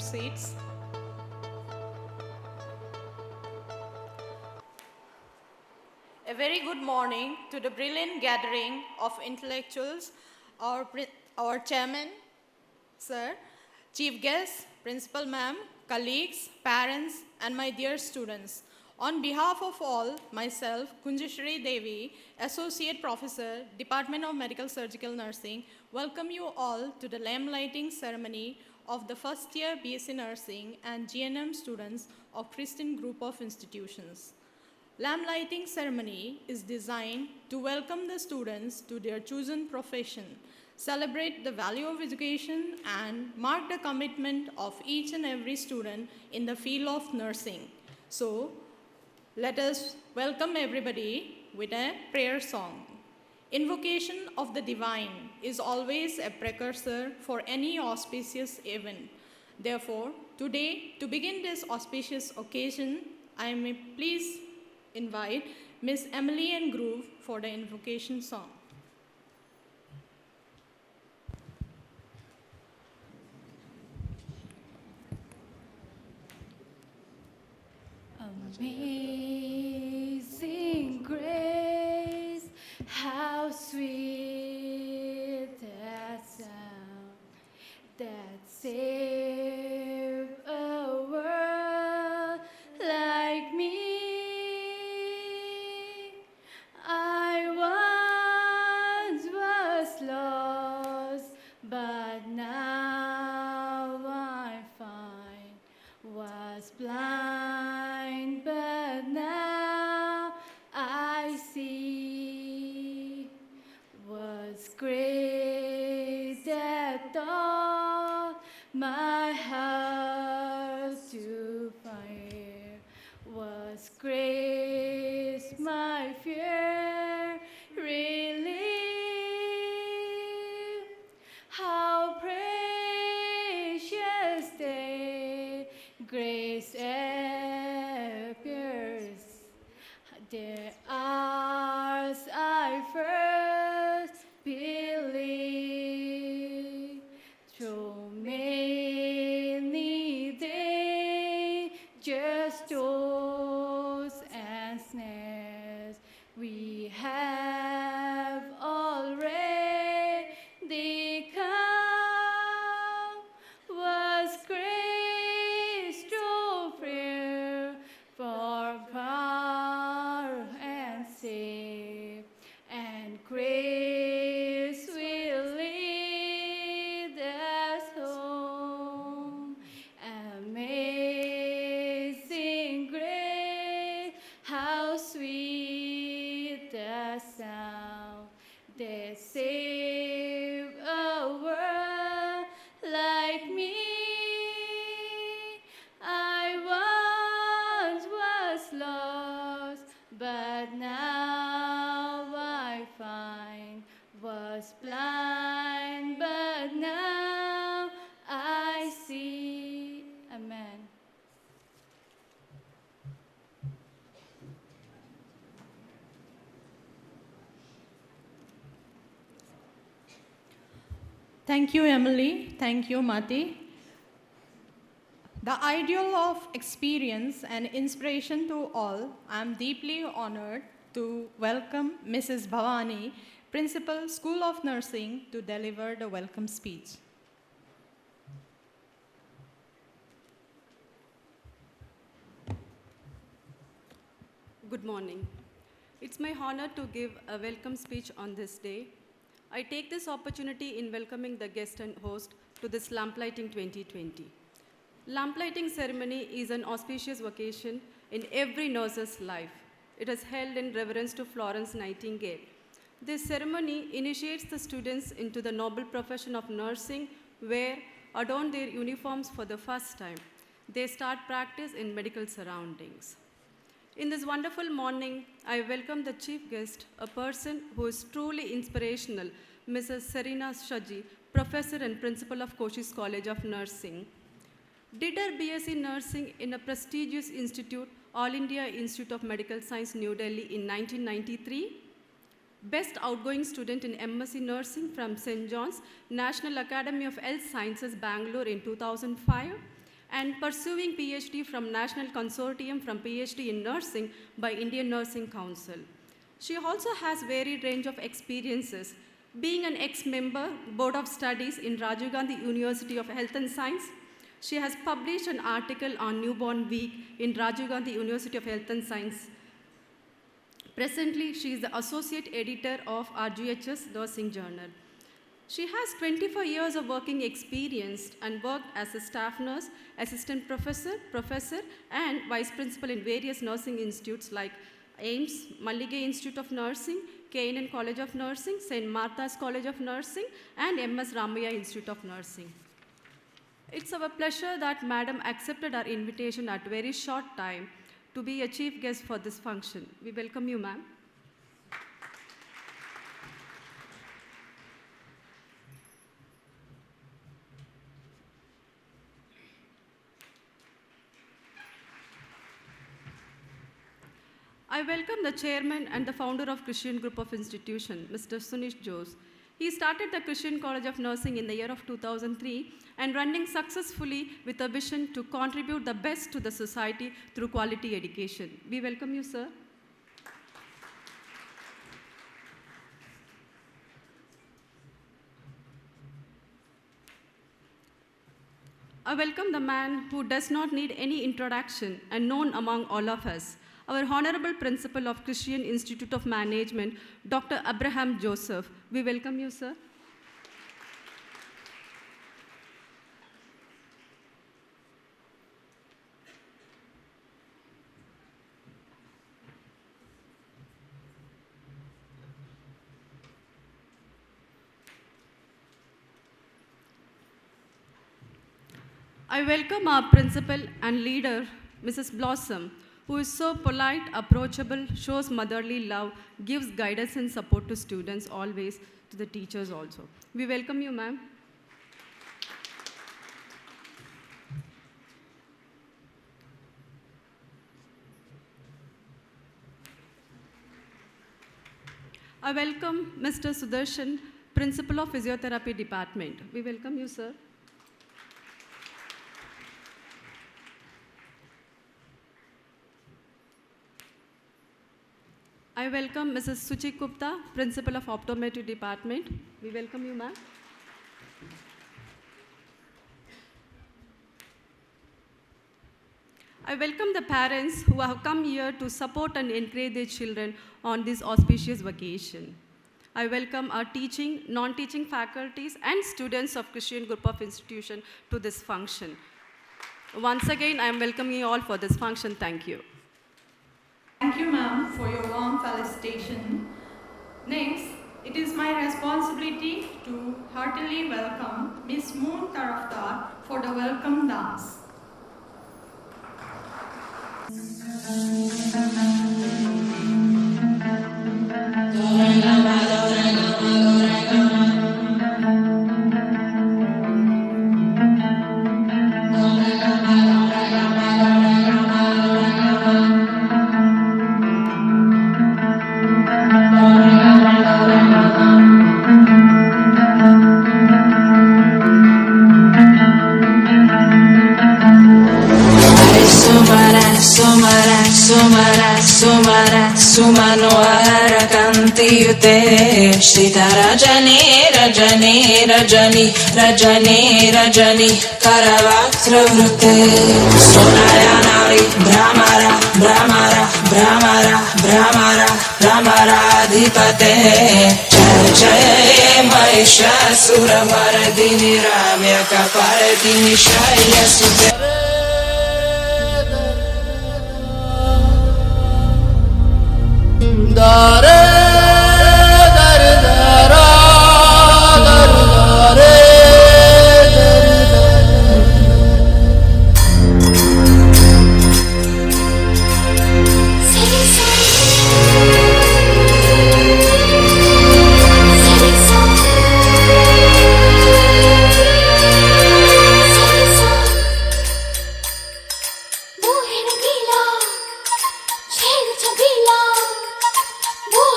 seats. A very good morning to the brilliant gathering of intellectuals, our chairman, sir, chief guests, principal ma'am, colleagues, parents, and my dear students. On behalf of all, myself, Kunjashri Devi, Associate Professor, Department of Medical Surgical Nursing, welcome you all to the lamp lighting ceremony of the first year BSc Nursing and GNM students of Christian Group of Institutions. Lamp lighting ceremony is designed to welcome the students to their chosen profession, celebrate the value of education, and mark the commitment of each and every student in the field of nursing. So, let us welcome everybody with a prayer song. Invocation of the divine is always a precursor for any auspicious event. Therefore, today, to begin this auspicious occasion, I may please invite Miss Emily and Groove for the invocation song. Amazing grace, how sweet that sound that saved a world like me. I once was lost, but now I find, was blind, but now I see, was grace that taught my heart to fire, was grace my fear relieved. How precious day grace appears. There hours I first believed, through many dangers, toils and snares, we have already come. Was grace through prayer for power and save, and grace will lead us home. Amazing grace, how sweet the sound that saved a world like me. I once was lost, but now I find, was blind, but now I see. Amen. Thank you, Emily. Thank you, Mati. The ideal of experience and inspiration to all, I am deeply honored to welcome Mrs. Bhavani, Principal, School of Nursing, to deliver the welcome speech. Good morning. It's my honor to give a welcome speech on this day. I take this opportunity in welcoming the guest and host to this Lamplighting 2020. Lamplighting ceremony is an auspicious occasion in every nurse's life. It is held in reverence to Florence Nightingale. This ceremony initiates the students into the noble profession of nursing, where, adorn their uniforms for the first time, they start practice in medical surroundings. In this wonderful morning, I welcome the chief guest, a person who is truly inspirational, Mrs. Serena Shaji, Professor and Principal of Koshi's College of Nursing. Did her BSc Nursing in a prestigious institute, All India Institute of Medical Science, New Delhi in 1993. Best outgoing student in MSc Nursing from St. John's National Academy of Health Sciences, Bangalore in 2005. and pursuing PhD from National Consortium from PhD in Nursing by Indian Nursing Council. She also has varied range of experiences, being an ex-member, Board of Studies in Rajiv Gandhi University of Health and Science. She has published an article on Newborn Week in Rajiv Gandhi University of Health and Science. Presently, she is the Associate Editor of RGHS Nursing Journal. She has 24 years of working experience and worked as a staff nurse, assistant professor, and vice principal in various nursing institutes like AIMS, Mallige Institute of Nursing, KNN College of Nursing, St. Martha's College of Nursing, and MS Ramaya Institute of Nursing. It's our pleasure that Madam accepted our invitation at very short time to be a chief guest for this function. We welcome you, ma'am. I welcome the chairman and the founder of Christian Group of Institution, Mr. Sunish Jose. He started the Christian College of Nursing in the year of 2003 and running successfully with a vision to contribute the best to the society through quality education. We welcome you, sir. I welcome the man who does not need any introduction and known among all of us, our Honorable Principal of Christian Institute of Management, Dr. Abraham Joseph. We welcome you, sir. I welcome our principal and leader, Mrs. Blossom, who is so polite, approachable, shows motherly love, gives guidance and support to students always, to the teachers also. We welcome you, ma'am. I welcome Mr. Sudarshan, Principal of Physiotherapy Department. We welcome you, sir. I welcome Mrs. Suchi Gupta, Principal of Optometry Department. We welcome you, ma'am. I welcome the parents who have come here to support and encourage their children on this auspicious vacation. I welcome our teaching, non-teaching faculties and students of Christian Group of Institution to this function. Once again, I am welcoming you all for this function. Thank you. Thank you, ma'am, for your warm felicitation. Next, it is my responsibility to heartily welcome Ms. Moon Taraftar for the welcome dance. Sumano Arakantiyute Shrita Rajani Rajani Rajani Rajani Rajani Karavatra Vrute Sonayanari Brahmara Brahmara Brahmara Brahmara Brahmara Adhipate Jaya Jaya Mahisha Suramardini Ramya Kapardini Shaya Sute Dare dare dara dare dare Boo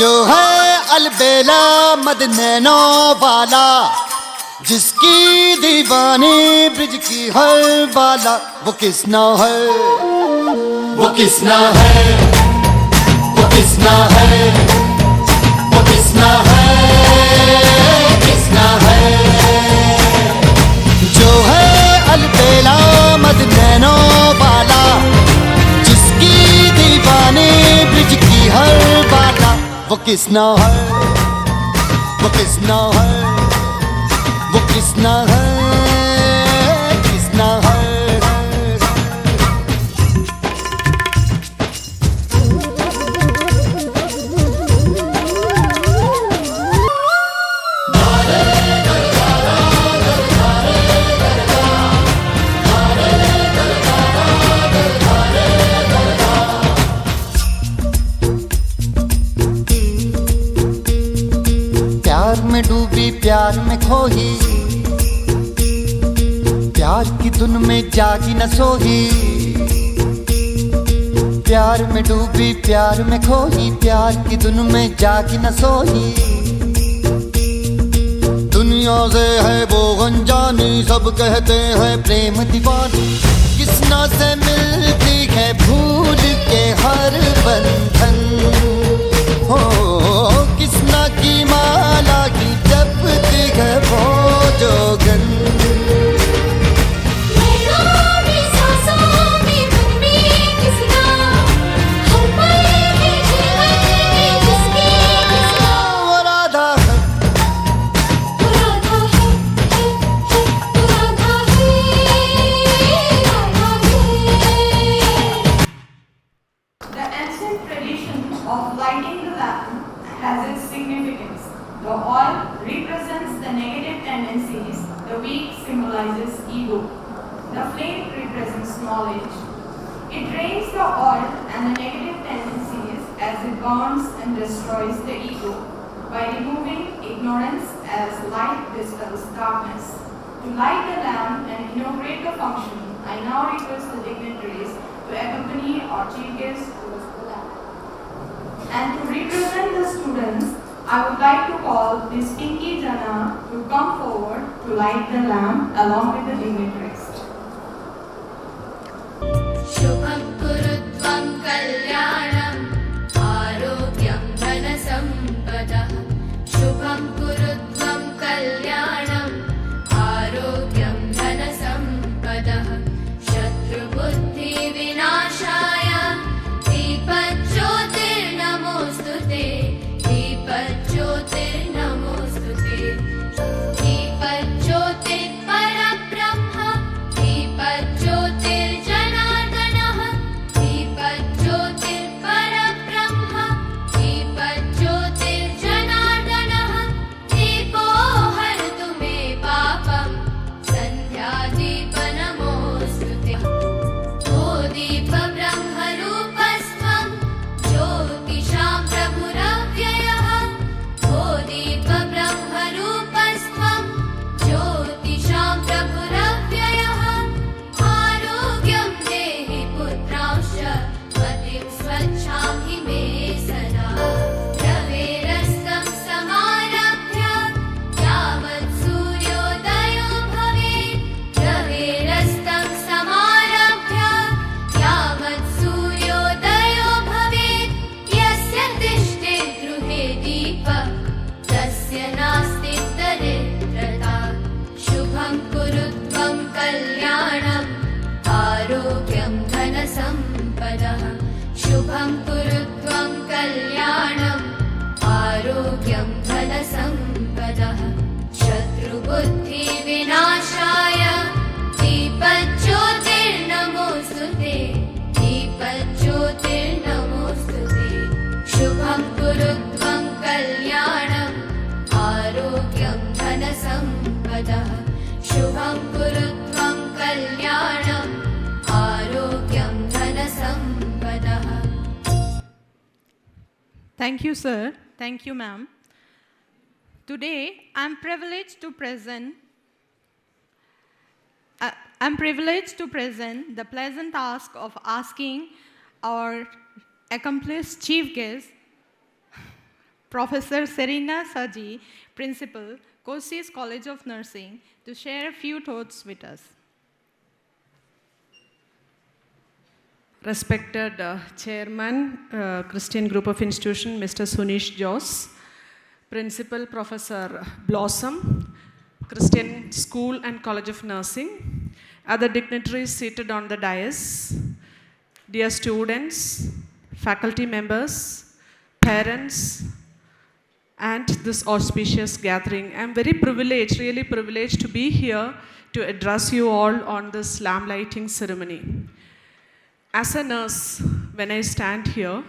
जो है अलबेला मद नैनों वाला, जिसकी दीवानी bridge की हर बाला, वो किसना है, वो किसना है, वो किसना है, वो किसना है, किसना है। जो है अलबेला मद नैनों वाला, जिसकी दीवानी ब्रिज की हर बाला, वो किसना है, वो किसना है, वो किसना है, किसना है। प्यार में डूबी प्यार में खोही, प्यार की धुन में जागी न सोही। प्यार में डूबी प्यार में खोही, प्यार की धुन में जागी न सोही। दुनिया से है वो अनजानी, सब कहते हैं प्रेम दीवानी। किसना से मिलती है भूल के हर बंधन, हो किसना की माला की जपती है वो जोगन। The oil represents the negative tendencies, the wick symbolizes ego. The flame represents knowledge. It drains the oil and the negative tendencies as it burns and destroys the ego by removing ignorance as light dispels darkness. To light the lamp and inaugurate the function, I now request the dignitaries to accompany our chief guest towards the lamp. And to represent the students, I would like to call Ms. Pinky Jana to come forward to light the lamp along with the dignitaries. Shubham kurutvam kalyanam arogyam dhanasampada. Shubham kurutvam kalyanam arogyam dhanasampada. Shatru buddhi vinashaya dipajyotirnamostute. Dipajyotirnamostute. Dipajyotir parabrahma. Dipajyotir janardanah. Dipajyotir parabrahma. Dipajyotir janardanah. Deepo hartu me papam. Sandhya deepa namostute. O deepa brahma rupasvam. Jyotisham prabhuravyayah. O deepa brahma rupasvam. Jyotisham prabhuravyayah. Arogyam dehi putranscha. Matim swachham hi me sada. Raverastam samarabhya. Yavat suryodayo bhavet. Raverastam samarabhya. Yavat suryodayo bhavet. Yasya tishte druhe deepa. Tasya nasti daridrata. Shubham kurutvam kalyanam arogyam dhanasampadah. Shubham kurutvam kalyanam arogyam dhanasampadah. Shatru buddhi vinashaya dipajyotirnamostute. Dipajyotirnamostute. Shubham kurutvam kalyanam arogyam dhanasampadah. Shubham kurutvam kalyanam arogyam dhanasampadah. Thank you, sir. Thank you, ma'am. Today, I'm privileged to present the pleasant task of asking our accomplished chief guest Professor Serena Saji, Principal, Coasties College of Nursing, to share a few thoughts with us. Respected Chairman, Christian Group of Institution, Mr. Sunish Jos, Principal Professor Blossom, Christian School and College of Nursing, other dignitaries seated on the dais, dear students, faculty members, parents, and this auspicious gathering. I'm very privileged, really privileged to be here to address you all on this lamp lighting ceremony. As a nurse, when I stand here,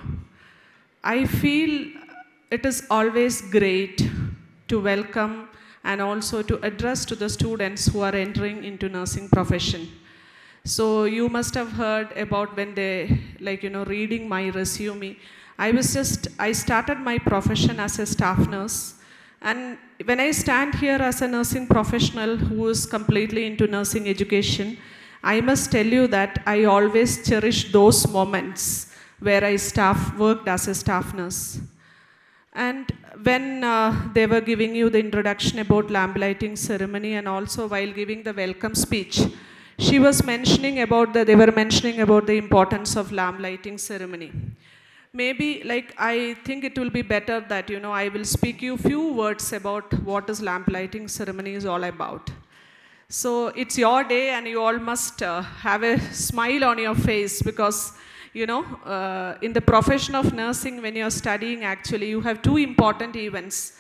I feel it is always great to welcome and also to address to the students who are entering into nursing profession. So you must have heard about when they, reading my resume. I started my profession as a staff nurse. And when I stand here as a nursing professional who is completely into nursing education, I must tell you that I always cherish those moments where I worked as a staff nurse. And when they were giving you the introduction about lamp lighting ceremony and also while giving the welcome speech, they were mentioning about the importance of lamp lighting ceremony. Maybe, I think it will be better that, I will speak you few words about what is lamp lighting ceremony is all about. So it's your day and you all must have a smile on your face because, in the profession of nursing, when you're studying, actually, you have two important events.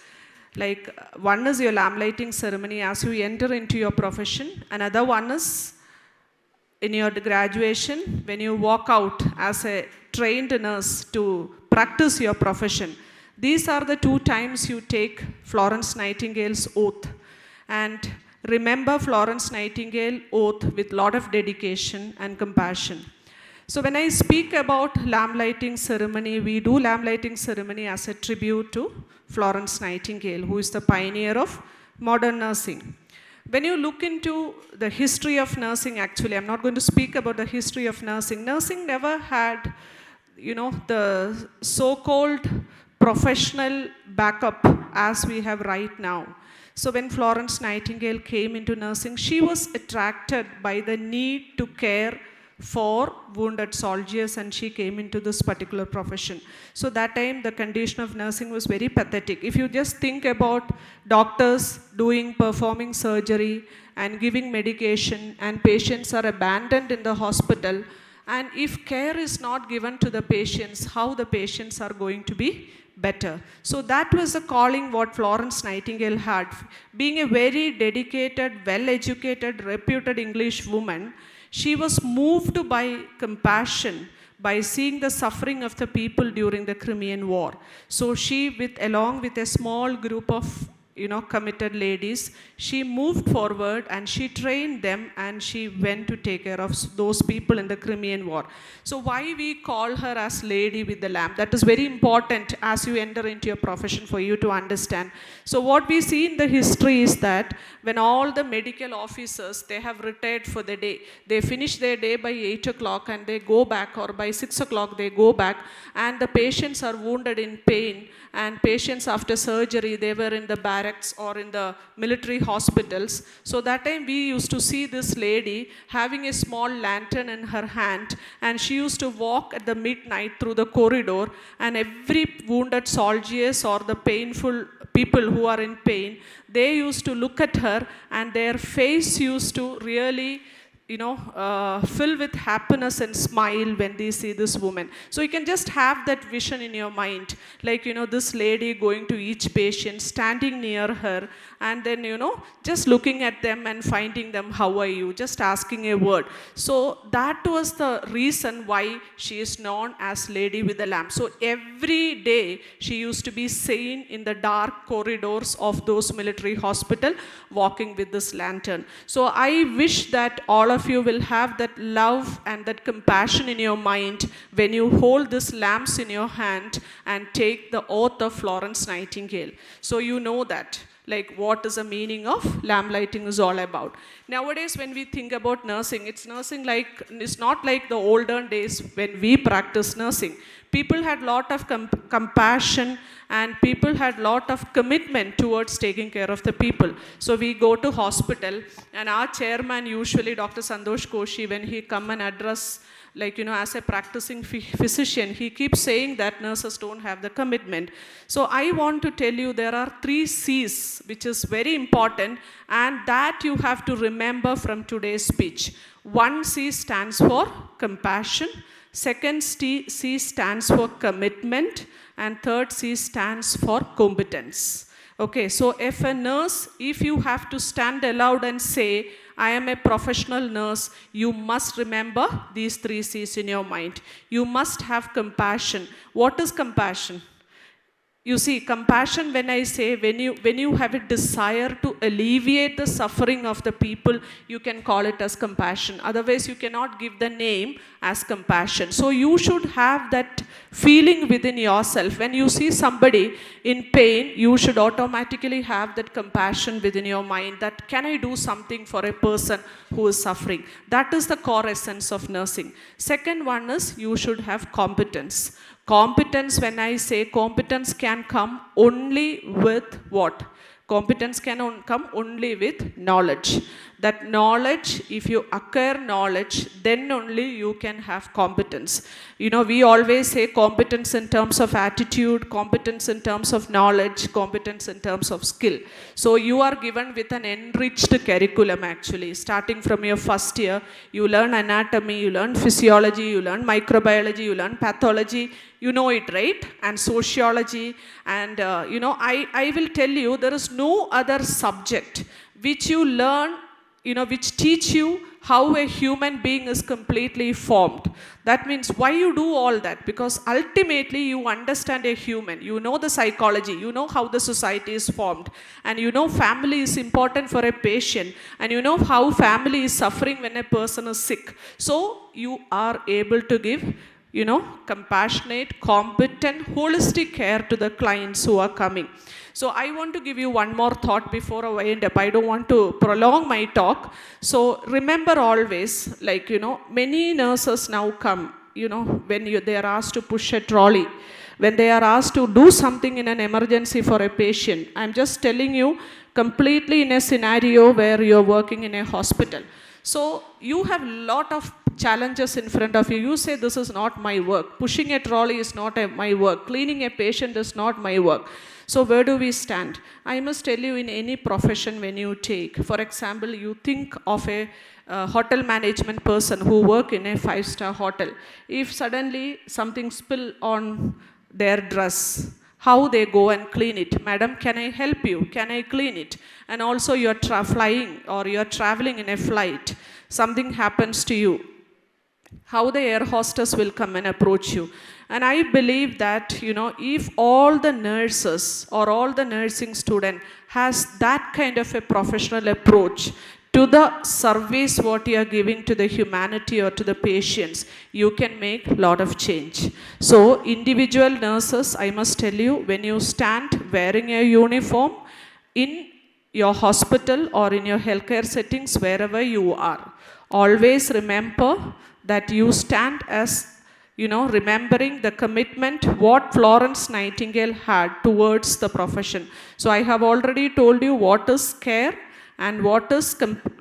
One is your lamp lighting ceremony as you enter into your profession. Another one is in your graduation, when you walk out as a trained nurse to practice your profession. These are the two times you take Florence Nightingale's oath. And remember Florence Nightingale oath with lot of dedication and compassion. So when I speak about lamp lighting ceremony, we do lamp lighting ceremony as a tribute to Florence Nightingale, who is the pioneer of modern nursing. When you look into the history of nursing, actually, I'm not going to speak about the history of nursing. Nursing never had, the so-called professional backup as we have right now. So when Florence Nightingale came into nursing, she was attracted by the need to care for wounded soldiers and she came into this particular profession. So that time the condition of nursing was very pathetic. If you just think about doctors performing surgery and giving medication and patients are abandoned in the hospital, and if care is not given to the patients, how the patients are going to be better. So that was the calling what Florence Nightingale had. Being a very dedicated, well-educated, reputed English woman, she was moved by compassion by seeing the suffering of the people during the Crimean War. So she, along with a small group of committed ladies, she moved forward and she trained them and she went to take care of those people in the Crimean War. So why we call her as Lady with the Lamp? That is very important as you enter into your profession for you to understand. So what we see in the history is that when all the medical officers, they have retired for the day, they finish their day by 8 o'clock and they go back, or by 6 o'clock they go back, and the patients are wounded in pain, and patients after surgery, they were in the barracks or in the military hospitals. So that time we used to see this lady having a small lantern in her hand, and she used to walk at the midnight through the corridor, and every wounded soldiers or the painful people who are in pain, they used to look at her and their face used to really fill with happiness and smile when they see this woman. So you can just have that vision in your mind, this lady going to each patient, standing near her, and then, just looking at them and finding them, how are you, just asking a word. So that was the reason why she is known as Lady with the Lamp. So every day she used to be seen in the dark corridors of those military hospital, walking with this lantern. So I wish that all of you will have that love and that compassion in your mind when you hold these lamps in your hand and take the oath of Florence Nightingale. So you know that like what is the meaning of lamp lighting is all about. Nowadays, when we think about nursing, it's not like the olden days when we practiced nursing. People had lot of compassion, and people had lot of commitment towards taking care of the people. So we go to hospital, and our chairman, usually Dr. Santosh Koshi, when he come and address, like, as a practicing physician, he keeps saying that nurses don't have the commitment. So I want to tell you there are 3 C's, which is very important, and that you have to remember from today's speech. 1 C stands for compassion, 2nd C stands for commitment, and 3rd C stands for competence. Okay, so if a nurse, if you have to stand aloud and say, I am a professional nurse, you must remember these 3 C's in your mind. You must have compassion. What is compassion? You see, compassion, when I say, when you have a desire to alleviate the suffering of the people, you can call it as compassion. Otherwise, you cannot give the name as compassion. So you should have that feeling within yourself. When you see somebody in pain, you should automatically have that compassion within your mind, that can I do something for a person who is suffering? That is the core essence of nursing. Second one is you should have competence. Competence, when I say competence can come only with what? Competence can come only with knowledge. That knowledge, if you acquire knowledge, then only you can have competence. We always say competence in terms of attitude, competence in terms of knowledge, competence in terms of skill. So you are given with an enriched curriculum actually. Starting from your first year, you learn anatomy, you learn physiology, you learn microbiology, you learn pathology. You know it, right? And sociology. And, I will tell you, there is no other subject which you learn, which teach you how a human being is completely formed. That means why you do all that? Because ultimately you understand a human. You know the psychology. You know how the society is formed. And you know family is important for a patient. And you know how family is suffering when a person is sick. So you are able to give compassionate, competent, holistic care to the clients who are coming. So I want to give you one more thought before I end up. I don't want to prolong my talk. So remember always, many nurses now come, when they are asked to push a trolley, when they are asked to do something in an emergency for a patient. I'm just telling you completely in a scenario where you're working in a hospital. So you have a lot of challenges in front of you. You say, this is not my work. Pushing a trolley is not my work. Cleaning a patient is not my work. So where do we stand? I must tell you, in any profession when you take, for example, you think of a hotel management person who work in a 5-star hotel. If suddenly something spill on their dress, how they go and clean it? Madam, can I help you? Can I clean it? And also you're flying or you're traveling in a flight. Something happens to you. How the air hostess will come and approach you. And I believe that, if all the nurses or all the nursing student has that kind of a professional approach to the service what you are giving to the humanity or to the patients, you can make a lot of change. So individual nurses, I must tell you, when you stand wearing a uniform in your hospital or in your healthcare settings, wherever you are, always remember that you stand as, remembering the commitment what Florence Nightingale had towards the profession. So I have already told you what is care and what is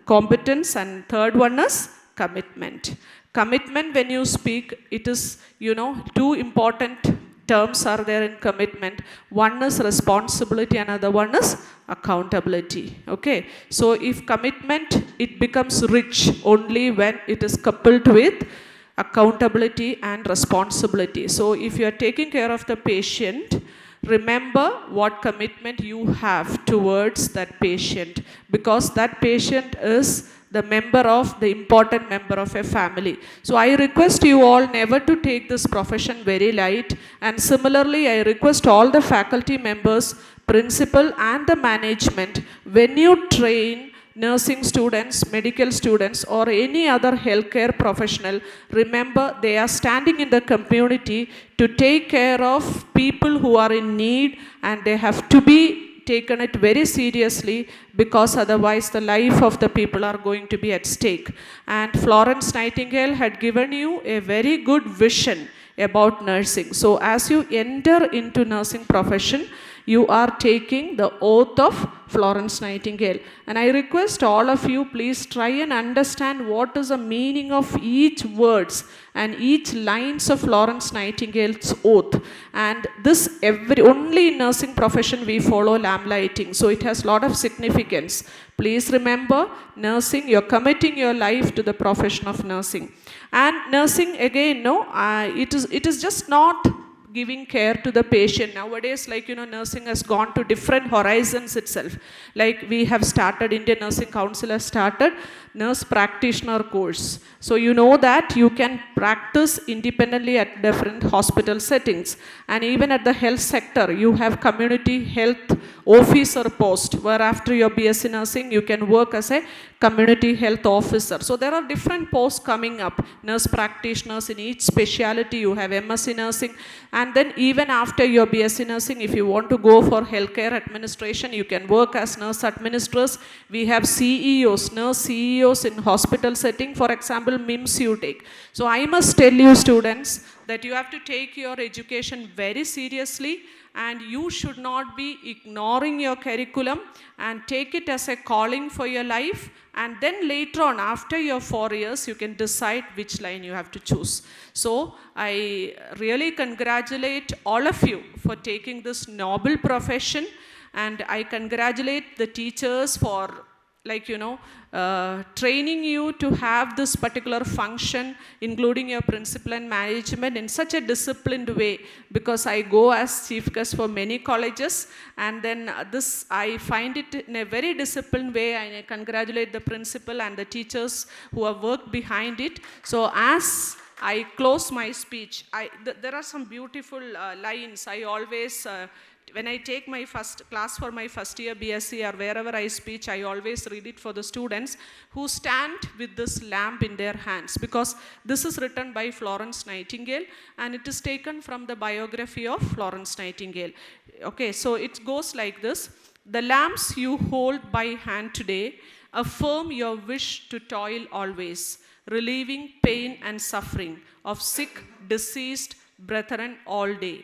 competence, and third one is commitment. Commitment, when you speak, it is, 2 important terms are there in commitment. One is responsibility, another one is accountability. Okay, so if commitment, it becomes rich only when it is coupled with accountability and responsibility. So if you are taking care of the patient, remember what commitment you have towards that patient, because that patient is the important member of a family. So I request you all never to take this profession very light, and similarly I request all the faculty members, principal and the management, when you train nursing students, medical students or any other healthcare professional, remember they are standing in the community to take care of people who are in need, and they have to be taken it very seriously, because otherwise the life of the people are going to be at stake. And Florence Nightingale had given you a very good vision about nursing. So as you enter into nursing profession, you are taking the oath of Florence Nightingale. And I request all of you, please try and understand what is the meaning of each words and each lines of Florence Nightingale's oath. And this only in nursing profession we follow lamp lighting. So it has a lot of significance. Please remember, nursing, you're committing your life to the profession of nursing. And nursing, again, it is just not giving care to the patient. Nowadays, nursing has gone to different horizons itself. Like we have started, Indian Nursing Council has started nurse practitioner course. So you know that you can practice independently at different hospital settings. And even at the health sector, you have community health officer post, where after your BSc Nursing, you can work as a community health officer. So there are different posts coming up. Nurse practitioners in each specialty, you have MSc Nursing. And then even after your BSc Nursing, if you want to go for healthcare administration, you can work as nurse administrators. We have CEOs, nurse CEOs in hospital setting. For example, MIMS you take. So I must tell you, students, that you have to take your education very seriously, and you should not be ignoring your curriculum, and take it as a calling for your life. And then later on, after your 4 years, you can decide which line you have to choose. So I really congratulate all of you for taking this noble profession, and I congratulate the teachers for training you to have this particular function, including your principal and management, in such a disciplined way, because I go as chief guest for many colleges, and then this I find it in a very disciplined way, and I congratulate the principal and the teachers who have worked behind it. So as I close my speech, there are some beautiful lines. I always when I take my first class for my first year BSc or wherever I speak, I always read it for the students who stand with this lamp in their hands, because this is written by Florence Nightingale, and it is taken from the biography of Florence Nightingale. Okay, so it goes like this. The lamps you hold by hand today affirm your wish to toil always, relieving pain and suffering of sick, deceased brethren all day.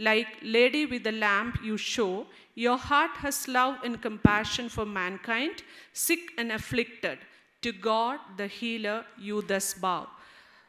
Like lady with the lamp you show, your heart has love and compassion for mankind, sick and afflicted. To God the healer you thus bow.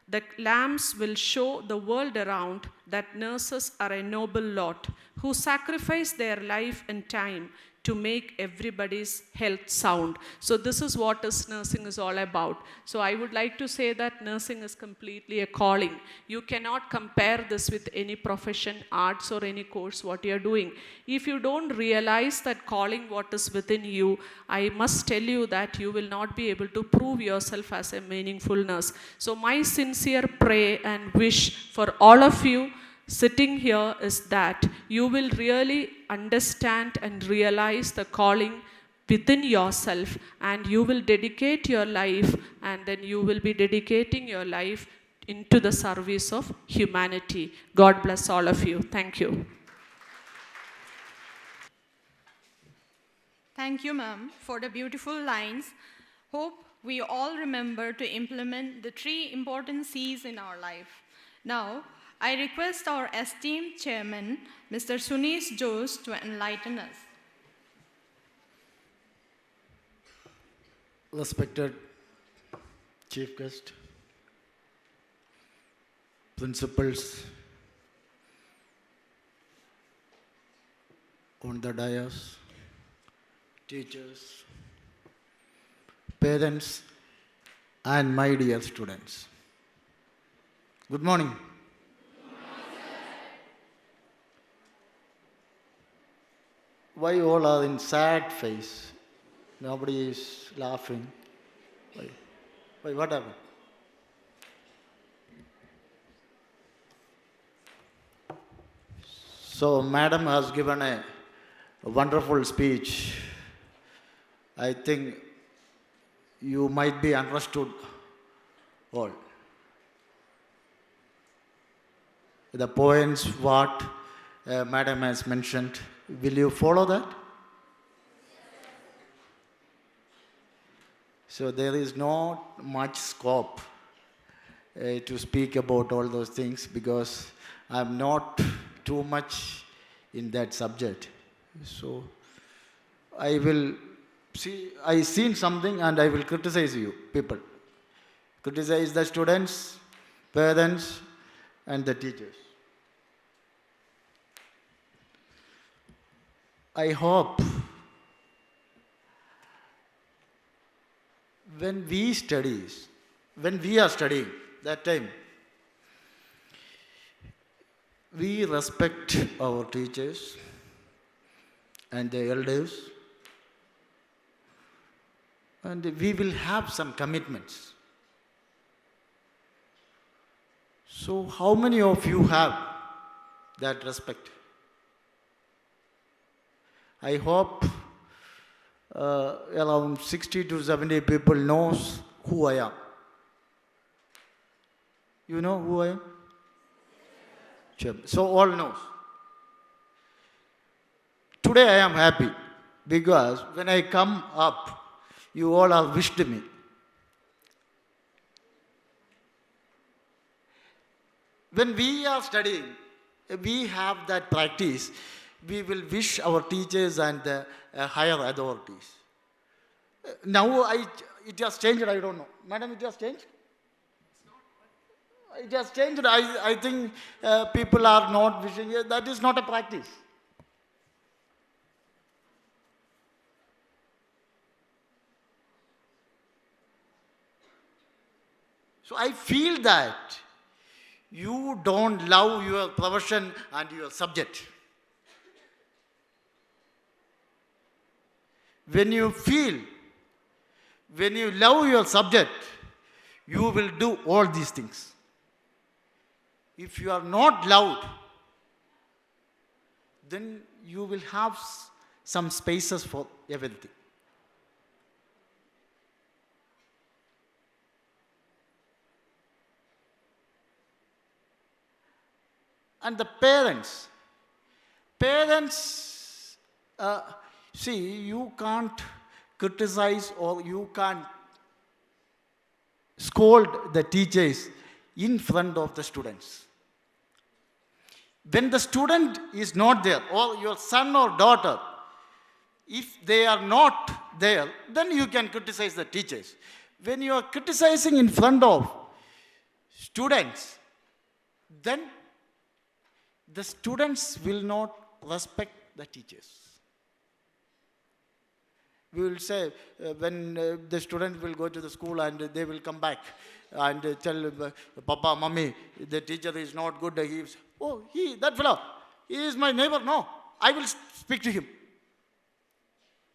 The lamps will show the world around that nurses are a noble lot, who sacrifice their life and time to make everybody's health sound. So this is what nursing is all about. So I would like to say that nursing is completely a calling. You cannot compare this with any profession, arts, or any course what you are doing. If you don't realize that calling what is within you, I must tell you that you will not be able to prove yourself as a meaningful nurse. So my sincere prayer and wish for all of you sitting here is that you will really understand and realize the calling within yourself, and you will dedicate your life, and then you will be dedicating your life into the service of humanity. God bless all of you. Thank you. Thank you, ma'am, for the beautiful lines. Hope we all remember to implement the 3 important C's in our life. Now, I request our esteemed chairman, Mr. Sunish Jose, to enlighten us. Respected chief guest, principals on the dais, teachers, parents, and my dear students. Good morning. Why all are in sad face? Nobody is laughing. Why, what happened? So, madam has given a wonderful speech. I think you might be understood all. The points what madam has mentioned, will you follow that? So there is not much scope to speak about all those things because I'm not too much in that subject. So I will see, I seen something and I will criticize you, people. Criticize the students, parents, and the teachers. I hope when we are studying, that time, we respect our teachers and the elders, and we will have some commitments. So, how many of you have that respect? I hope around 60 to 70 people knows who I am. You know who I am? So all knows. Today I am happy because when I come up, you all have wished me. When we are studying, we have that practice. We will wish our teachers and the higher authorities. Now it has changed, I don't know. Madam, it has changed? It has changed. I think people are not wishing. That is not a practice. So I feel that you don't love your profession and your subject. When you love your subject, you will do all these things. If you are not loved, then you will have some spaces for everything. And the parents, see, you can't criticize or you can't scold the teachers in front of the students. When the student is not there, or your son or daughter, if they are not there, then you can criticize the teachers. When you are criticizing in front of students, then the students will not respect the teachers. We will say, when the student will go to the school and they will come back and tell Papa, Mummy, the teacher is not good. That fellow, he is my neighbor. No, I will speak to him.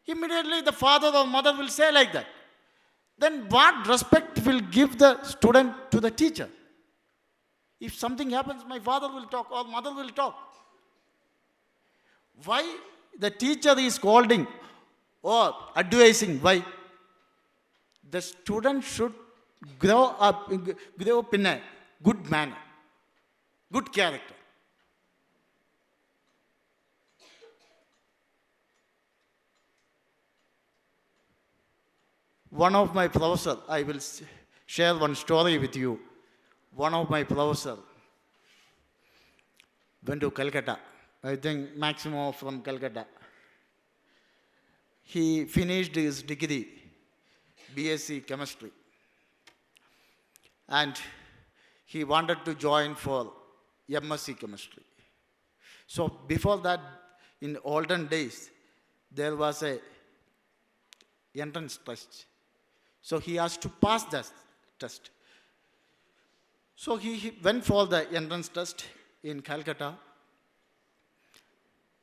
Immediately the father or mother will say like that. Then what respect will give the student to the teacher? If something happens, my father will talk or mother will talk. Why the teacher is scolding or advising? Why? The student should grow up in a good manner, good character. One of my professors, I will share one story with you. One of my professors went to Calcutta, I think maximum from Calcutta. He finished his degree, BSc Chemistry. And he wanted to join for MSc Chemistry. So before that, in olden days, there was a entrance test. So he has to pass that test. So he went for the entrance test in Calcutta.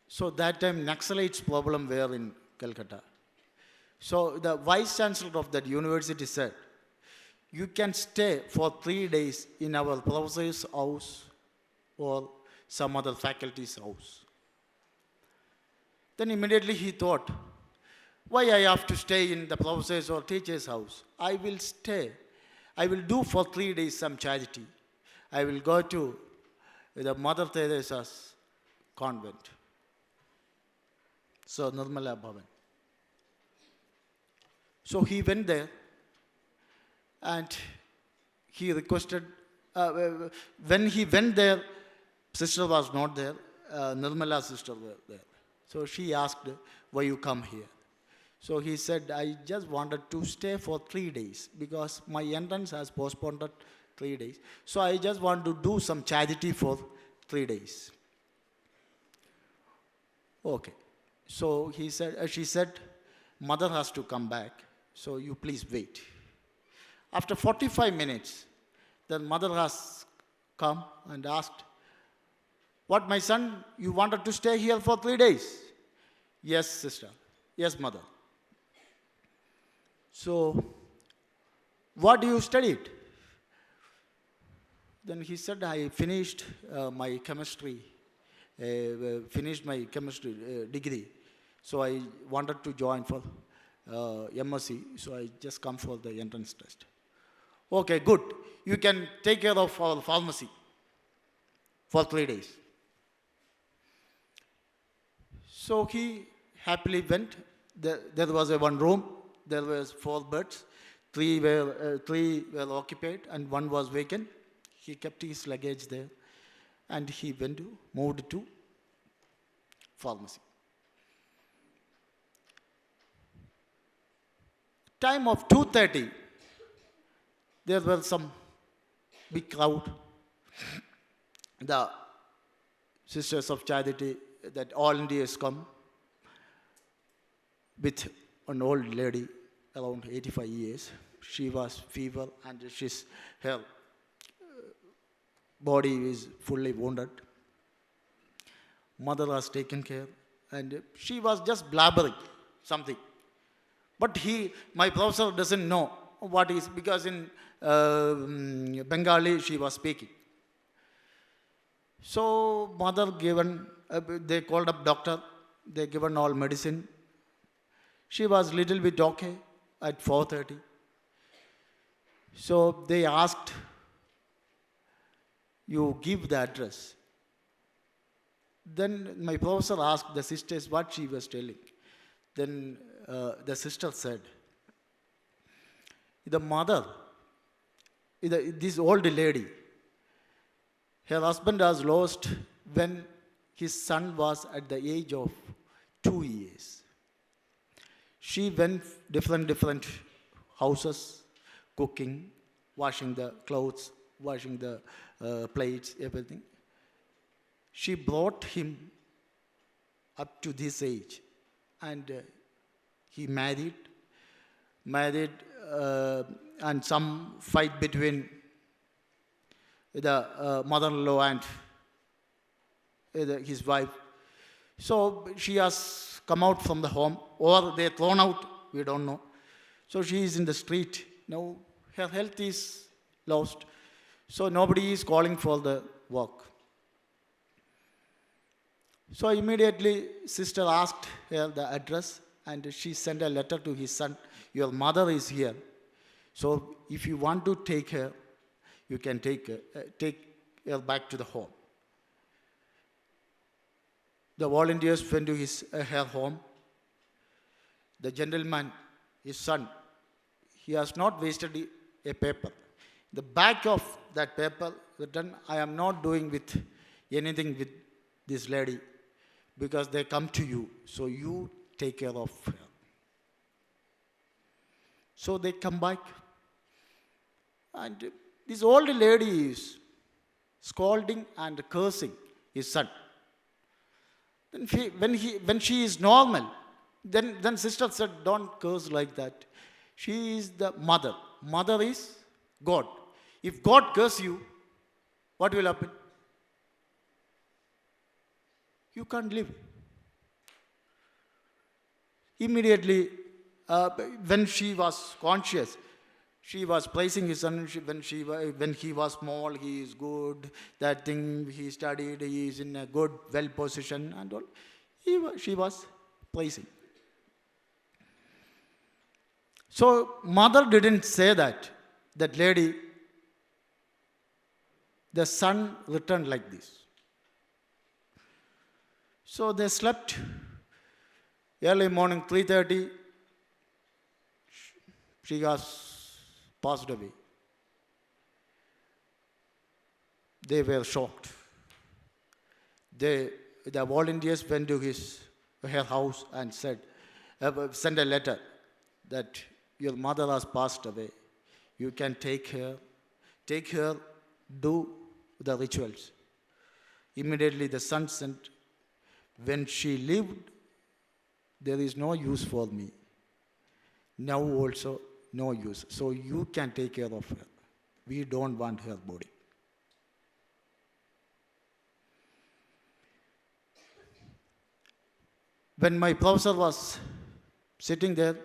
So that time Naxalites problem were in Calcutta. So the vice chancellor of that university said, you can stay for 3 days in our professor's house or some other faculty's house. Then immediately he thought, why I have to stay in the professor's or teacher's house? I will stay. I will do for 3 days some charity. I will go to the Mother Teresa's convent. So Nirmala Bhavan. So he went there And he requested, when he went there, sister was not there, Nirmala's sister was there. So she asked, why you come here? So he said, I just wanted to stay for 3 days because my entrance has postponed 3 days. So I just want to do some charity for 3 days. Okay. So she said, mother has to come back, so you please wait. After 45 minutes, the mother has come and asked, what, my son, you wanted to stay here for 3 days? Yes, sister. Yes, mother. So, what do you studied? Then he said, I finished my chemistry degree. So I wanted to join for MSc, so I just come for the entrance test. Okay, good. You can take care of our pharmacy for 3 days. So he happily went. There was one room. There was 4 beds. 3 were occupied and 1 was vacant. He kept his luggage there and he moved to pharmacy. Time of 2:30, there were some big crowd. The Sisters of Charity, that all Indians come with an old lady around 85 years. She was fever and her body is fully wounded. Mother was taken care and she was just blabbering something. But my professor doesn't know what is, because in Bengali she was speaking. So mother they called up doctor, they given all medicine. She was little bit okay at 4:30. So they asked, you give the address. Then my professor asked the sisters what she was telling. Then the sister said, the mother, this old lady, her husband was lost when his son was at the age of 2 years. She went different houses, cooking, washing the clothes, washing the plates, everything. She brought him up to this age and he married and some fight between the mother-in-law and his wife. So she has come out from the home, or they thrown out, we don't know. So she is in the street. Now her health is lost. So nobody is calling for the work. So immediately sister asked her the address and she sent a letter to his son. Your mother is here. So if you want to take her, you can take her back to the home. The volunteers went to her home. The gentleman, his son, he has not wasted a paper. The back of that paper written, I am not doing with anything with this lady because they come to you, so you take care of her. So they come back, and this old lady is scolding and cursing his son. Then when she is normal, then sister said, don't curse like that. She is the mother. Mother is God. If God curse you, what will happen? You can't live. Immediately, when she was conscious, she was praising his son. When he was small, he is good. That thing he studied, he is in a good, well position and all. She was praising. So mother didn't say that. That lady, the son returned like this. So they slept. Early morning, 3:30, she was passed away. They were shocked. The volunteers went to her house and sent a letter that your mother has passed away. You can take her, do the rituals. Immediately the son sent, when she lived, there is no use for me. Now also no use. So you can take care of her. We don't want her body. When my professor was sitting there,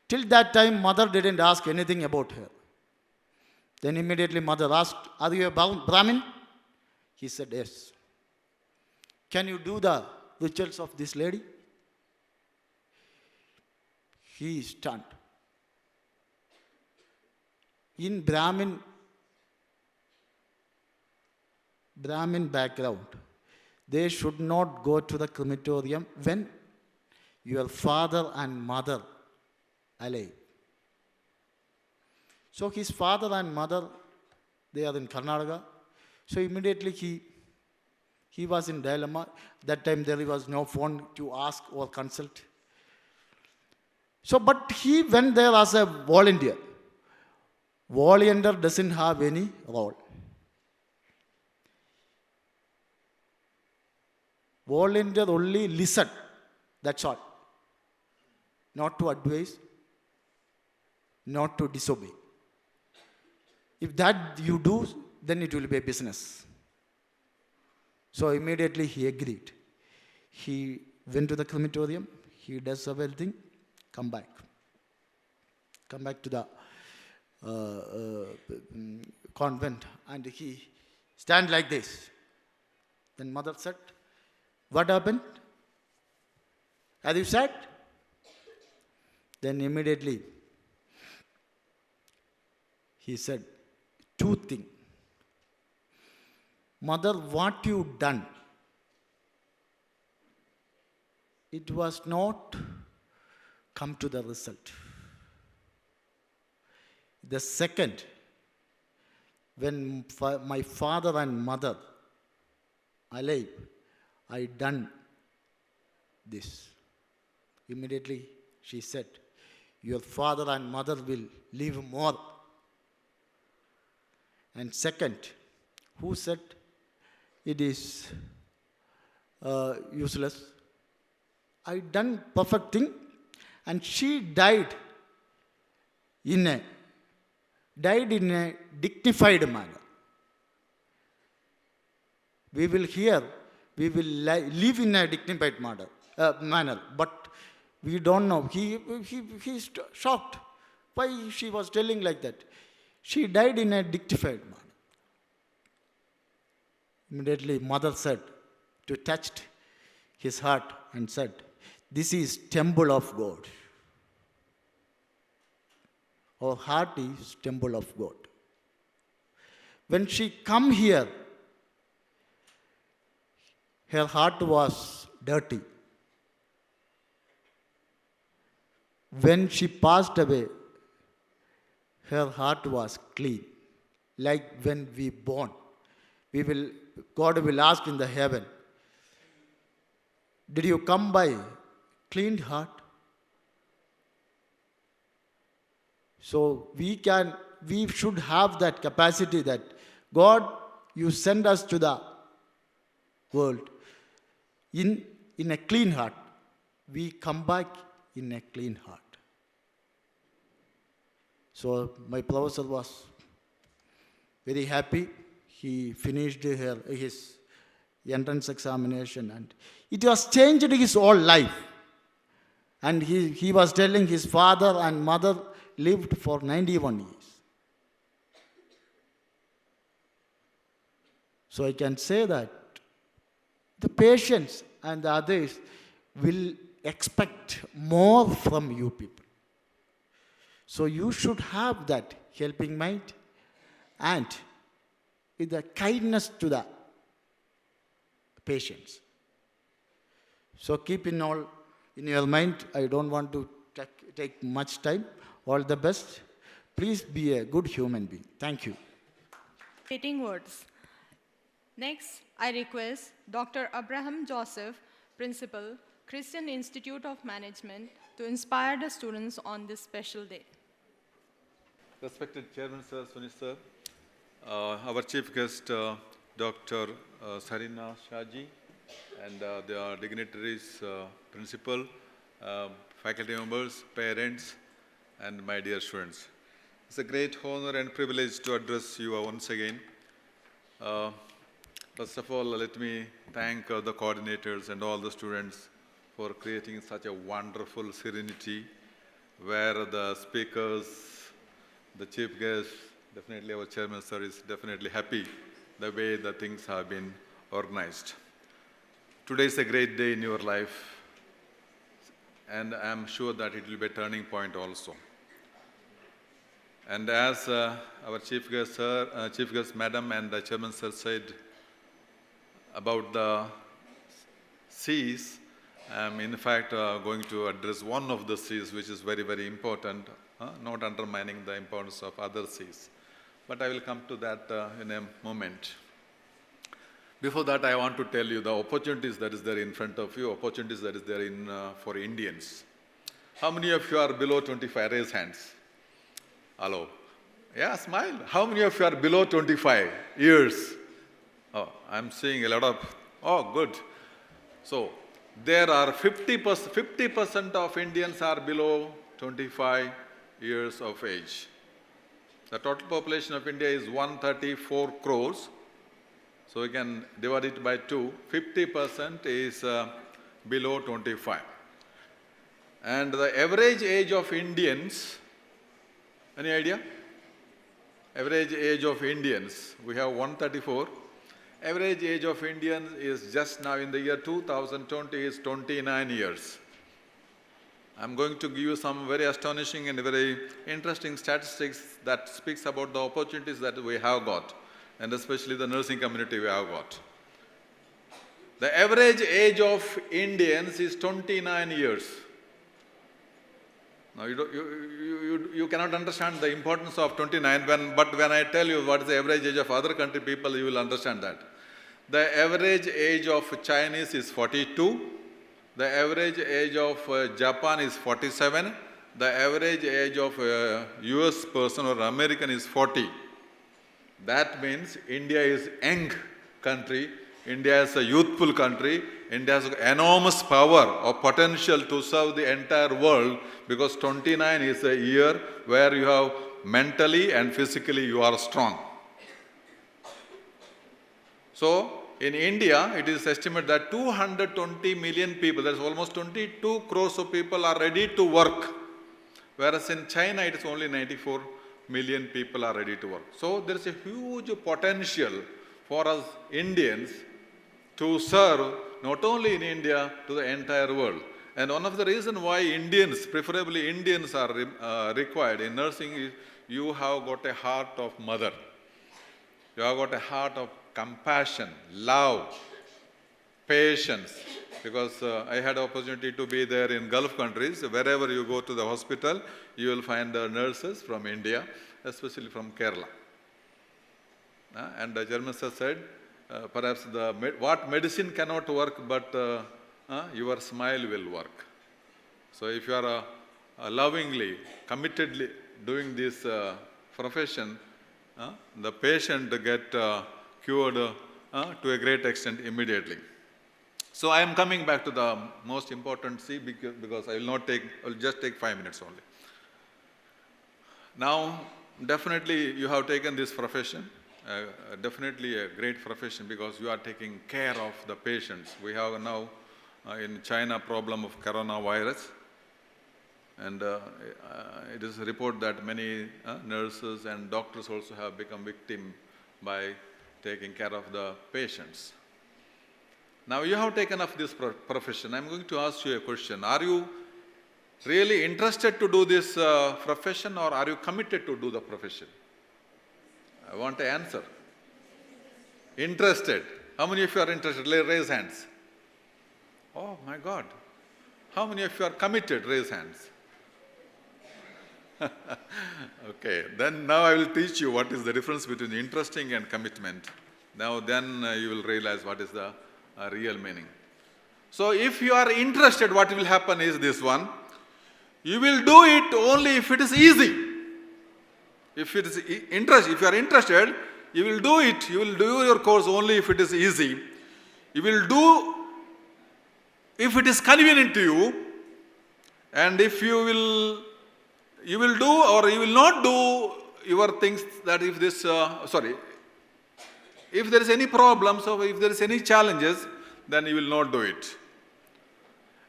till that time mother didn't ask anything about her. Then immediately mother asked, are you a Brahmin? He said, yes. Can you do the rituals of this lady? He is stunned. In Brahmin background, they should not go to the crematorium when your father and mother alive. So his father and mother, they are in Karnataka. So immediately he was in dilemma. That time there was no phone to ask or consult. So, but he went there as a volunteer. Volunteer doesn't have any role. Volunteer only listen. That's all. Not to advise, not to disobey. If that you do, then it will be a business. So immediately he agreed. He went to the crematorium, he does everything, come back. Come back to the convent, and he stand like this. Then mother said, what happened? Are you sad? Then immediately he said, two things. Mother, what you done, it was not come to the result. The second, when my father and mother alive, I done this. Immediately she said, your father and mother will live more. And second, who said it is useless? I done perfect thing, and she died in a dignified manner. We will live in a dignified manner, but we don't know. He's shocked. Why she was telling like that? She died in a dignified manner. Immediately mother said, to touch his heart, and said, this is temple of God. Our heart is temple of God. When she come here, her heart was dirty. When she passed away, her heart was clean. Like when we born, God will ask in the heaven, did you come by clean heart? So we should have that capacity that God, you send us to the world in a clean heart. We come back in a clean heart. So my professor was very happy. He finished his entrance examination, and it has changed his whole life. And he was telling his father and mother lived for 91 years. So I can say that the patients and the others will expect more from you people. So you should have that helping mind and with the kindness to the patients. So keep in your mind. I don't want to take much time. All the best. Please be a good human being. Thank you. Fitting words. Next, I request Dr. Abraham Joseph, Principal, Christian Institute of Management, to inspire the students on this special day. Respected Chairman Sir, Sunish Sir, our Chief Guest, Dr. Sarina Shaji, and the dignitaries, Principal, faculty members, parents, and my dear students. It's a great honor and privilege to address you once again. First of all, let me thank the coordinators and all the students for creating such a wonderful serenity where the speakers, the chief guest, definitely our chairman sir is definitely happy the way the things have been organized. Today is a great day in your life, and I'm sure that it will be a turning point also. And as our chief guest sir, chief guest madam and the chairman sir said about the C's, I'm in fact going to address one of the C's which is very, very important, not undermining the importance of other C's. But I will come to that in a moment. Before that, I want to tell you the opportunities that is there in front of you, opportunities that is there in, for Indians. How many of you are below 25? Raise hands. Hello. Yeah, smile. How many of you are below 25 years? Oh, I'm seeing a lot of, oh, good. So, there are 50% of Indians are below 25 years of age. The total population of India is 134 crores. So we can divide it by 2. 50% is below 25. And the average age of Indians, any idea? Average age of Indians, we have 134. Average age of Indians is just now in the year 2020 is 29 years. I'm going to give you some very astonishing and very interesting statistics that speaks about the opportunities that we have got, and especially the nursing community we have got. The average age of Indians is 29 years. Now, you cannot understand the importance of 29, but when I tell you what is the average age of other country people, you will understand that. The average age of Chinese is 42. The average age of Japan is 47. The average age of US person or American is 40. That means India is a young country. India is a youthful country. India has enormous power or potential to serve the entire world, because 29 is a year where you have mentally and physically you are strong. So, in India, it is estimated that 220 million people, that is almost 22 crores of people are ready to work. Whereas in China, it is only 94 million people are ready to work. So there is a huge potential for us Indians to serve not only in India, to the entire world. And one of the reasons why Indians, preferably Indians, are required in nursing is you have got a heart of mother. You have got a heart of compassion, love, patience. Because I had opportunity to be there in Gulf countries. Wherever you go to the hospital, you will find nurses from India, especially from Kerala. And the German sir said, perhaps what medicine cannot work, but your smile will work. So if you are lovingly, committedly doing this profession, the patient get cured to a great extent immediately. So I am coming back to the most important C because I will just take 5 minutes only. Now, definitely you have taken this profession, definitely a great profession, because you are taking care of the patients. We have now in China problem of coronavirus, and it is a report that many nurses and doctors also have become victim by taking care of the patients. Now you have taken up this profession. I'm going to ask you a question. Are you really interested to do this profession, or are you committed to do the profession? I want an answer. Interested. How many of you are interested? Raise hands. Oh my God. How many of you are committed? Raise hands. Okay, then now I will teach you what is the difference between interesting and commitment. Now then you will realize what is the real meaning. So if you are interested, what will happen is this one. You will do it only if it is easy. If it is if you are interested, you will do it. You will do your course only if it is easy. You will do if it is convenient to you, and if you will do or you will not do your things that if this, if there is any problems or if there is any challenges, then you will not do it.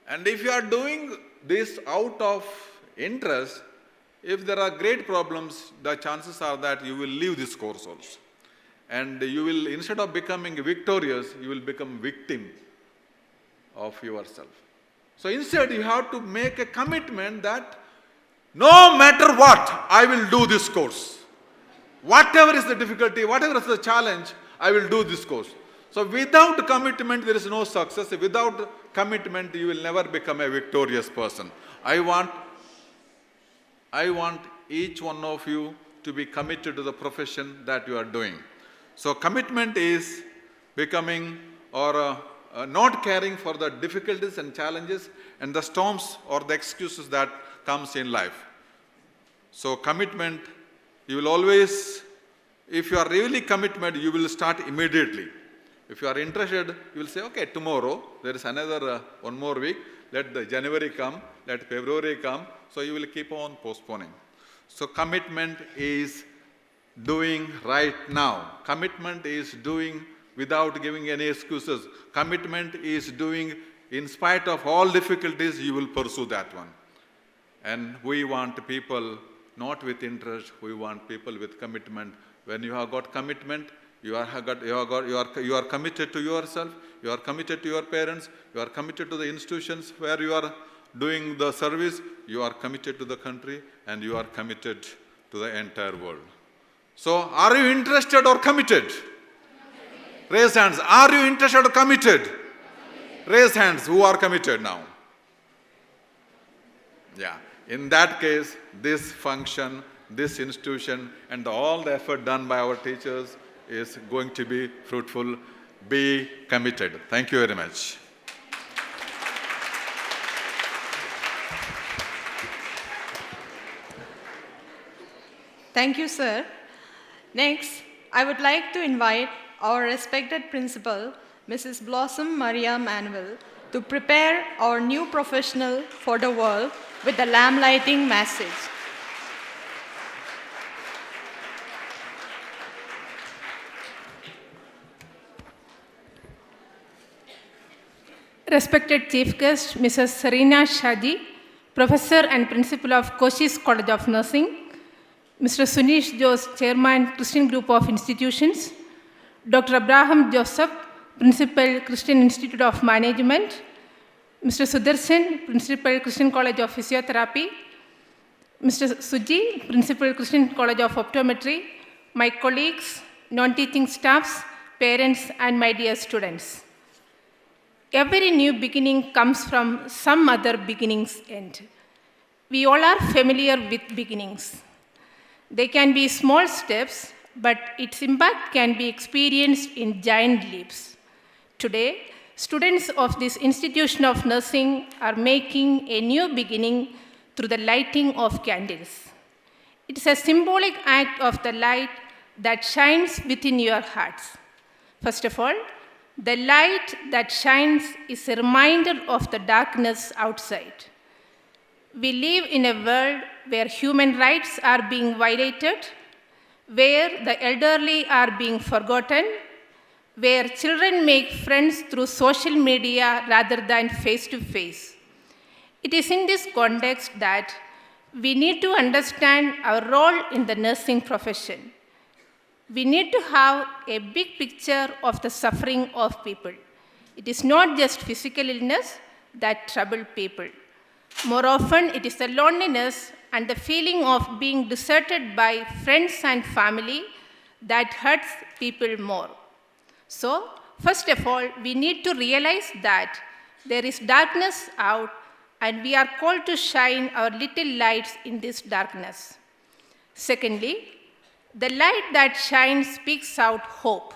And if you are doing this out of interest, if there are great problems, the chances are that you will leave this course also. And you will, instead of becoming victorious, you will become victim of yourself. So instead, you have to make a commitment that no matter what, I will do this course. Whatever is the difficulty, whatever is the challenge, I will do this course. So without commitment, there is no success. Without commitment, you will never become a victorious person. I want each one of you to be committed to the profession that you are doing. So commitment is becoming or not caring for the difficulties and challenges and the storms or the excuses that comes in life. So commitment, you will always, if you are really committed, you will start immediately. If you are interested, you will say, okay, tomorrow, there is another one more week, let the January come, let February come, so you will keep on postponing. So commitment is doing right now. Commitment is doing without giving any excuses. Commitment is doing in spite of all difficulties, you will pursue that one. And we want people not with interest, we want people with commitment. When you have got commitment, you are committed to yourself, you are committed to your parents, you are committed to the institutions where you are doing the service, you are committed to the country, and you are committed to the entire world. So, are you interested or committed? Raise hands. Are you interested or committed? Raise hands. Who are committed now? Yeah. In that case, this function, this institution, and all the effort done by our teachers is going to be fruitful. Be committed. Thank you very much. Thank you, sir. Next, I would like to invite our respected principal, Mrs. Blossom Maria Manuel, to prepare our new professional for the world with the lamp lighting message. Respected Chief Guest, Mrs. Serena Shaji, Professor and Principal of Koshis College of Nursing, Mr. Sunish Jose, Chairman, Christian Group of Institutions, Dr. Abraham Joseph, Principal, Christian Institute of Management, Mr. Sudarshan, Principal, Christian College of Physiotherapy, Mr. Suji, Principal, Christian College of Optometry, my colleagues, non-teaching staffs, parents, and my dear students. Every new beginning comes from some other beginning's end. We all are familiar with beginnings. They can be small steps, but its impact can be experienced in giant leaps. Today, students of this institution of nursing are making a new beginning through the lighting of candles. It is a symbolic act of the light that shines within your hearts. First of all, the light that shines is a reminder of the darkness outside. We live in a world where human rights are being violated, where the elderly are being forgotten, where children make friends through social media rather than face-to-face. It is in this context that we need to understand our role in the nursing profession. We need to have a big picture of the suffering of people. It is not just physical illness that troubles people. More often, it is the loneliness and the feeling of being deserted by friends and family that hurts people more. So, first of all, we need to realize that there is darkness out and we are called to shine our little lights in this darkness. Secondly, the light that shines speaks out hope.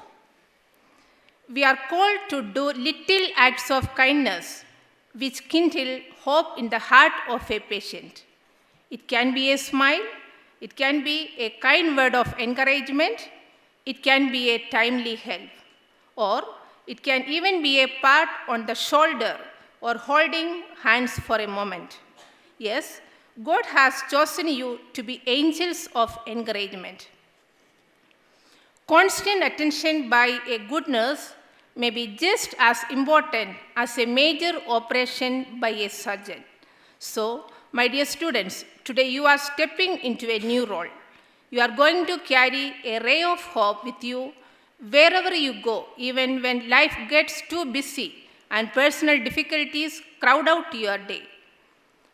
We are called to do little acts of kindness which kindle hope in the heart of a patient. It can be a smile, it can be a kind word of encouragement, it can be a timely help, or it can even be a pat on the shoulder or holding hands for a moment. Yes, God has chosen you to be angels of encouragement. Constant attention by a good nurse may be just as important as a major operation by a surgeon. So, my dear students, today you are stepping into a new role. You are going to carry a ray of hope with you wherever you go, even when life gets too busy and personal difficulties crowd out your day.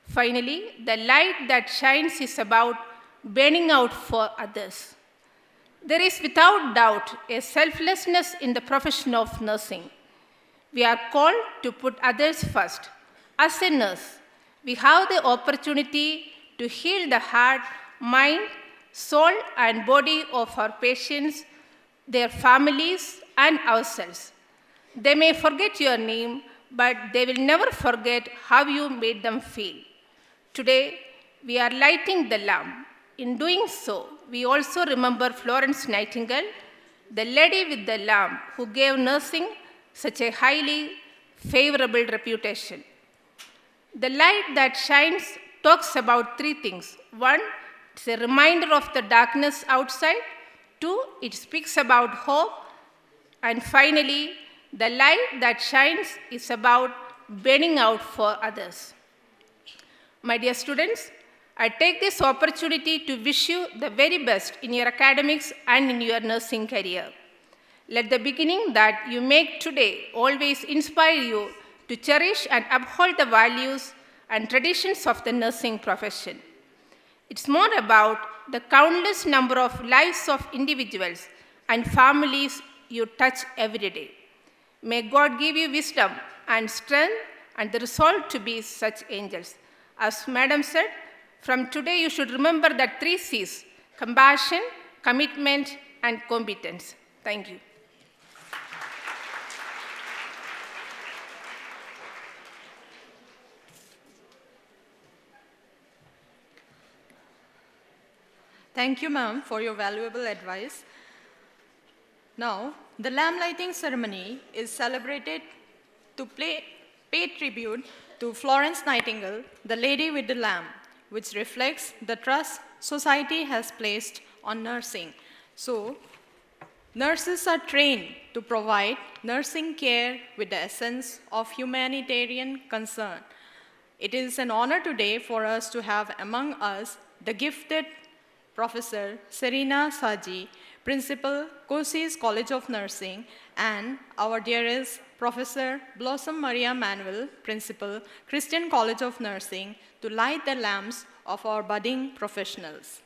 Finally, the light that shines is about burning out for others. There is without doubt a selflessness in the profession of nursing. We are called to put others first. As a nurse, we have the opportunity to heal the heart, mind, soul, and body of our patients, their families, and ourselves. They may forget your name, but they will never forget how you made them feel. Today, we are lighting the lamp. In doing so, we also remember Florence Nightingale, the lady with the lamp who gave nursing such a highly favorable reputation. The light that shines talks about three things. One, it's a reminder of the darkness outside. Two, it speaks about hope. And finally, the light that shines is about burning out for others. My dear students, I take this opportunity to wish you the very best in your academics and in your nursing career. Let the beginning that you make today always inspire you to cherish and uphold the values and traditions of the nursing profession. It's more about the countless number of lives of individuals and families you touch every day. May God give you wisdom and strength and the resolve to be such angels. As Madam said, from today you should remember the 3 C's: compassion, commitment, and competence. Thank you. Thank you, ma'am, for your valuable advice. Now, the lamp lighting ceremony is celebrated to pay tribute to Florence Nightingale, the lady with the lamp, which reflects the trust society has placed on nursing. So, nurses are trained to provide nursing care with the essence of humanitarian concern. It is an honor today for us to have among us the gifted Professor Serena Saji, Principal, Cochise College of Nursing, and our dearest Professor Blossom Maria Manuel, Principal, Christian College of Nursing, to light the lamps of our budding professionals.